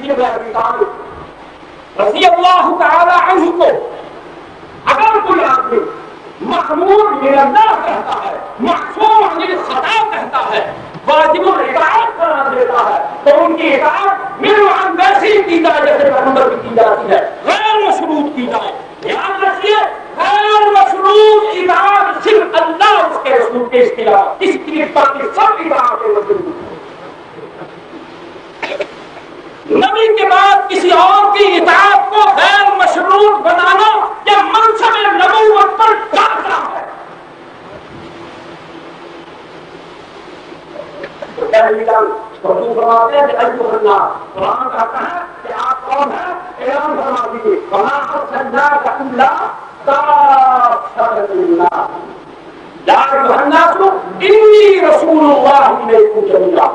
علی بن ابی طالب رضی اللہ تعالی عنہ کو اگر کوئی آدمی محمود من اللہ کہتا ہے، معصوم عن الخطا کہتا ہے، واجب الاطاعت قرار دیتا ہے، تو ان کی اطاعت من ویسی کی جائے جیسے پیغمبر کی جاتی ہے، غیر مشروط کی جائے. یاد رکھیے غیر مشروط اطاعت صرف اللہ اس کے رسول کے خلاف، اس کی باقی سب اطاعت مشروط. نبی کے بعد کسی اور کی اطاعت کو غیر مشروط بنانا یہ منصب نبوت پر ڈاکنا ہے. حضور فرماتے ہیں کہ ایھا الناس، قرآن کہتا ہے کہ آپ کون ہیں، اعلان فرما دیجیے وما ارسلناک الا کافۃ للناس یا ایھا الناس انی رسول اللہ الیکم جمیعا.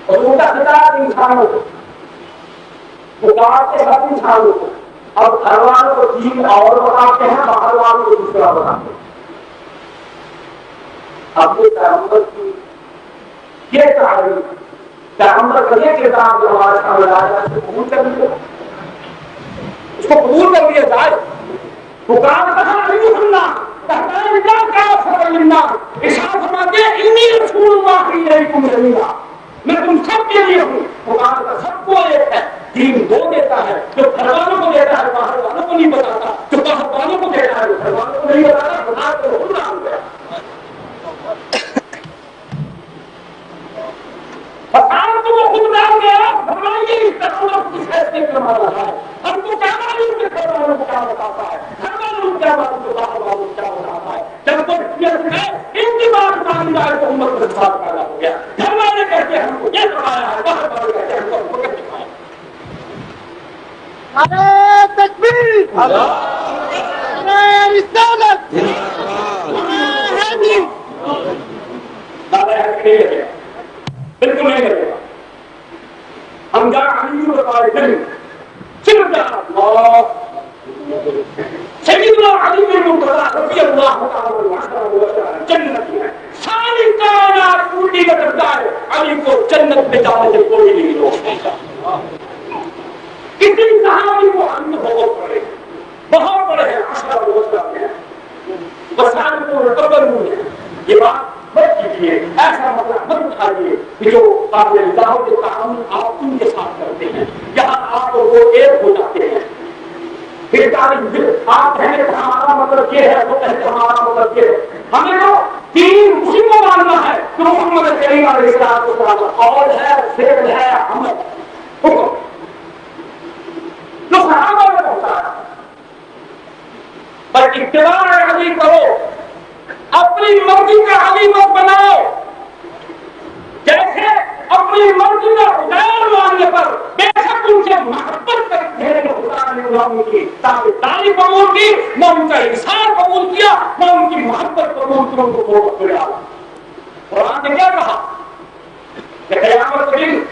حضور کا خطاب انسانوں کو، پکارتے ہر انسانوں کو، اب گھر والوں کو دین اور بتاتے ہیں، باہر والوں کو دوسرا بتاتے ہیں. اب یہ پیغمبر کی یہ تعریف، پیغمبر کا یہ کردار جو ہمارے سامنے آیا ہے، اس کو قبول کر لیجیے، اس کو قبول کر لیا جائے. پکار کہا ایھا الناس، کہتا ہے لا کافۃ للناس، ارشاد فرماتے ہیں انی رسول اللہ الیکم جمیعا، میں تم سب کے لیے ہوں. قرآن کا سب کو ایک ہے. دین وہ دیتا ہے جو گھر والوں کو دیتا ہے، باہر والوں کو نہیں بتاتا، جو باہر والوں کو دیتا ہے گھر والوں کو نہیں بتاتا. قرآن کو خود نام دیا قرآن کو وہ خود نام دیا. فرمائیے اس طرح کس حیثیت سے مار رہا ہے. ہم کو کیا معلوم کہ گھر والوں کو کیا بتاتا ہے، گھر والوں کو کیا معلوم کہ باہر والوں کو کیا بتاتا ہے. جب تو ان کی بات مان جائے تو امت کے ساتھ پیدا ہو گیا. گھر والے کہتے ہیں ہم کو یہ سکھایا ہے، باہر والے کہتے ہیں ہم کو یہ سکھایا ہے. نعرہ تکبیر، نعرہ رسالت، نعرہ حیدری. نعرہ حیدری نہیں لگے گا، بالکل نہیں لگے گا. ہم جا علی طالب صرف اللہ سیدنا علی بن مرتضی رضی اللہ تعالی عنہ جنت میں ساری کائنات پوری کا کرتا ہے، علی کو جنت میں جانے سے کوئی نہیں روک سکتا. کتنی صحابی کو ہم بہت بڑے ہیں، عشرہ الوسطیٰ میں وسائل قبر میں. یہ بات مت کیجیے، ایسا مطلب مت اٹھائیے کہ جو قابل دعوت تعاون آپ ان کے ساتھ کرتے ہیں یہاں آپ وہ ایک ہو جاتے ہیں. پھر آپ کہیں کہ ہمارا مطلب یہ ہے، وہ کہتے ہمارا مطلب یہ ہے. ہمیں تو تین اسی کو ماننا ہے کہ محمد کریم علیہ السلام قول ہے، فعل ہے، عمل حکم جو صحابہ نے پہنچایا. پر اتباع علی کرو، اپنی مرضی کا علی مت بناؤ. جیسے اپنی مرضی کا حسین ماننے پر بے شک ان سے محبت کرتے ہیں کہ حسین نے ان کی تابعداری قبول کی، نہ ان کا انصاف قبول کیا، نہ ان کی محبت قبول کی، ان کو توبہ کرا. قرآن نے کیا کہا کہ قیامت کے دن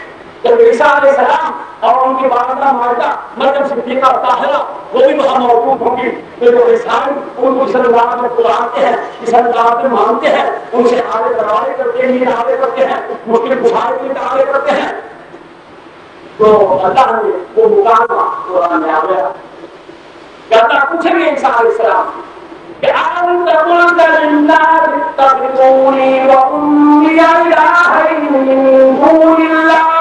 جب عیسیٰ علیہ السلام اور ان کی والدہ ماجدہ مریم صدیقہ طاہرہ وہ بھی وہاں موجود ہوں گی، تو جو انسان ان کو اس انداز میں قرآنتے ہیں، اس انداز میں مانتے ہیں، ان سے آگے دروازے کرتے ہیں، آگے کرتے ہیں، مشکل بخار کے لیے آگے کرتے ہیں، تو اللہ نے وہ مکالمہ قرآن میں آ گیا کہ اللہ پوچھیں گے عیسیٰ علیہ السلام کہ أنت قلت للناس اتخذوني وأمي إلهين من دون الله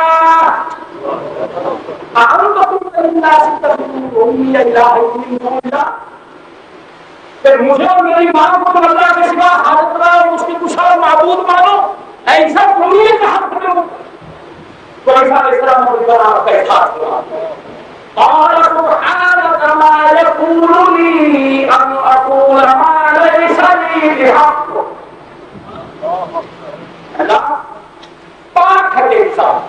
أنت قلت للناس اتخذوني وأمي إلهين من دون الله. کہ مجھے اور میری ماں کو تو اللہ کے سوا حاجت رہا اور اس کی کچھ اور معبود مانو، ایسا تم نے کہا کرو. تو عیسیٰ علیہ السلام کو بنا کا احساس ہوا. قال سبحانك ما يكون لي أن أقول ما ليس لي بحق. اللہ پاک ہے انسان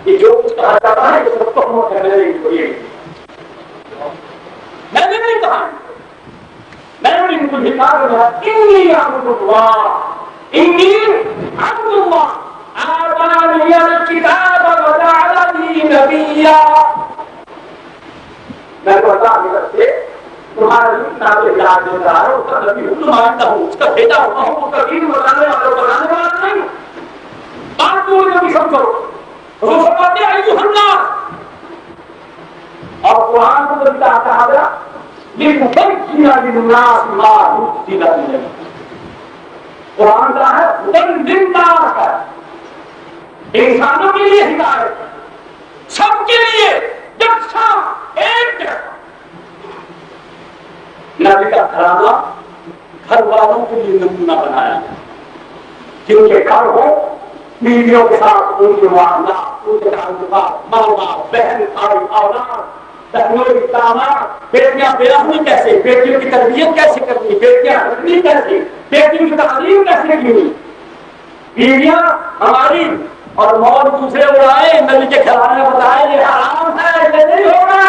کہ جو کچھ کہا جاتا ہے کہ سب کو ہم کرنے لگے. میں نے نہیں کہا، میں نے ان کو ذکر کیا انی عبد اللہ، انی عبد اللہ آتانی الکتاب وجعلنی نبیا. میں تو اللہ کی طرف سے تمہارا کتاب یاد دیتا ہے، اس کا نبی ہوں، مانتا ہوں، اس کا بیٹا ہوتا ہوں، اس کا دین بتانے والا نہیں. بات کو نبی سمجھو. حضور فرماتے ہیں ایھا تعالى لنبين للناس ما نزل إليهم. قرآن کا ہے دندار ہے، انسانوں کے لیے ہدایت، سب کے لیے یکساں ایک جیسا. نبی کا گھرانہ گھر والوں کے لیے نمونہ بنایا، جن کے گھر ہو بیویوں کے ساتھ ان کے معاملات، ان کے تعلقات، ماں باپ، بہن بھائی، اولاد، داماد، بیٹیاں بیاہ ہوئی کیسے، بیٹیوں کی تربیت کیسے کرنی، بیٹیاں رکھنی کیسے، بیٹیوں کی تعلیم کیسے کی، بیویاں ہماری اور مول دوسرے اڑائے. نبی کے گھرانے نے بتایا یہ حرام ہے، یہ نہیں ہوگا.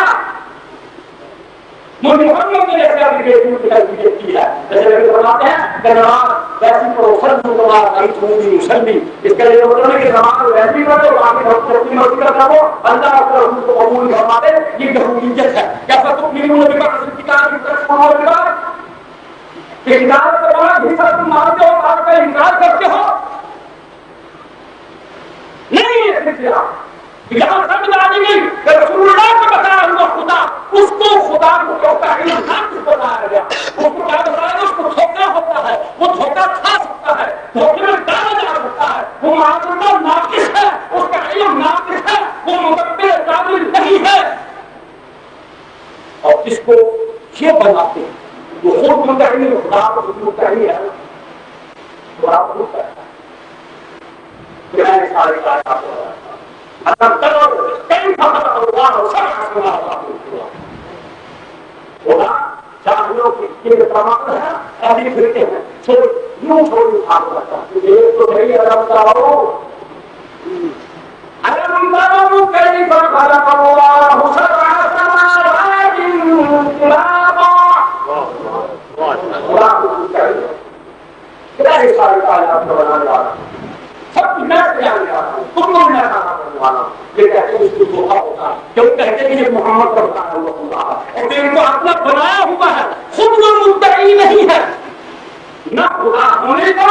محمد نے ایسے اپنی بیٹیوں کی تربیت کی ہے، جیسے نبی فرماتے ہیں کہ نماز ویسی پڑھو سلم نماز نہیں تھوڑی مسلم. اس کے لیے مطلب ہے کہ نماز ویسی پڑھو باقی اپنی مرضی کرنا ہو، اللہ کے رسول کو قبول فرماتے. یہ ضروریت ہے. کیا فتح میرے نبی کا رسول کتاب کی طرف ہونے کے بعد کہ کتاب کے بعد حصہ تم مانتے ہو، آپ کا انکار کرتے ہو؟ نہیں ہے سلسلہ. یہاں سمجھ آ گئی کہ رسول اللہ کو بتایا ہوا خدا، اس کو خدا کو دھوکہ نفس بتایا گیا. اس کو کیا بتایا؟ اس کو دھوکہ ہوتا ہے، وہ دھوکہ کھا سکتا ہے، دھوکے میں ڈالا جا سکتا ہے. وہ معاملہ ناقص ہے، اس کا علم ناقص ہے، وہ مدبر قابل نہیں ہے. اور جس کو یہ بناتے ہیں وہ خود متحد خدا کو خود متحد ہے، خدا کو خود کرتا ہے. سارے کائنات جاہلوں کی تمام ہے ایسی پھرتے ہیں یوں چھوڑی اٹھا کرتا ہے. ایک تو بھائی سارے کائنات کو بنانے والا سب میں جانے والا ہوں، تم لوگ میں کھانا کرنے والا ہوں. یہ کہتے ہیں اس کو دھوکا ہوتا ہے، کیوں کہتے ہیں کہ یہ محمد کا بتایا ہوا خدا ہے اور ان کو اپنا بنایا ہوا ہے. خود وہ مدعی نہیں ہے نہ خدا ہونے کا،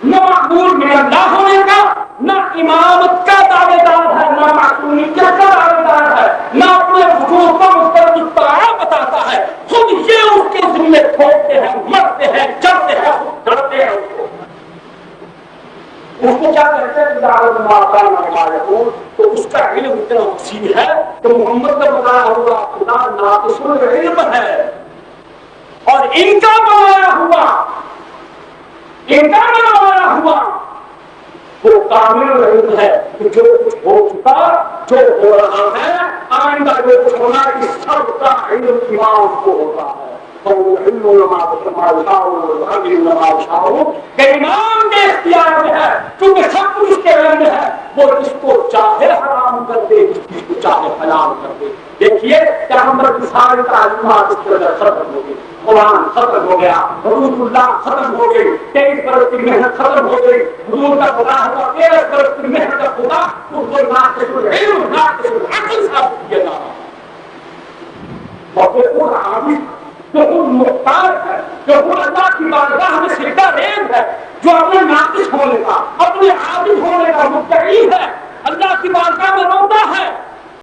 نہ معبود من اللہ ہونے کا، نہ امامت کا دعوے دار ہے، نہ معصومیت کا دعوے دار ہے، نہ اپنے وجود کا مستقل طاعہ بتاتا ہے. خود یہ اس کے ذمے ٹھوکتے ہیں، مرتے ہیں، جڑتے ہیں، ڈرتے ہیں. اس کو کیا کہتے ہیں تو اس کا علم اتنا وسیع ہے کہ محمد کا بتایا ہوا خدا ناقص العلم ہے اور ان کا بنایا ہوا وہ کامل علم ہے کہ جو کچھ ہو چکا، جو ہو رہا ہے، آئندہ جو کچھ ہونا ہے، اس سب کا علم امام کو ہوتا ہے. کہ امام کے اختیار میں ہے، کیونکہ سب کچھ اس کے علم میں ہے. وہ جس کو چاہے حرام کر دے، جس چیز کو چاہے حلال کر دے. دیکھیے پیغمبر کی ساری تعلیمات اس طرح ختم ہو گئی. قرآن ختم ہو گیا، حضور اللہ ختم ہو گئی، 23 برس کی محنت ختم ہو گئی. حضور کا خدا ہوا 13 برس کی محنت کا خدا اس کو ناقص العلم ناقص العقل ثابت کیا جا رہا ہے. اور وہ خود عابد، جو خود مختار ہے، جو خود اللہ کی بارگاہ میں سجدہ ریز ہے، جو اپنے ناقص ہونے کا، اپنے عابد ہونے کا مدعی ہے، اللہ کی بارگاہ میں روتا ہے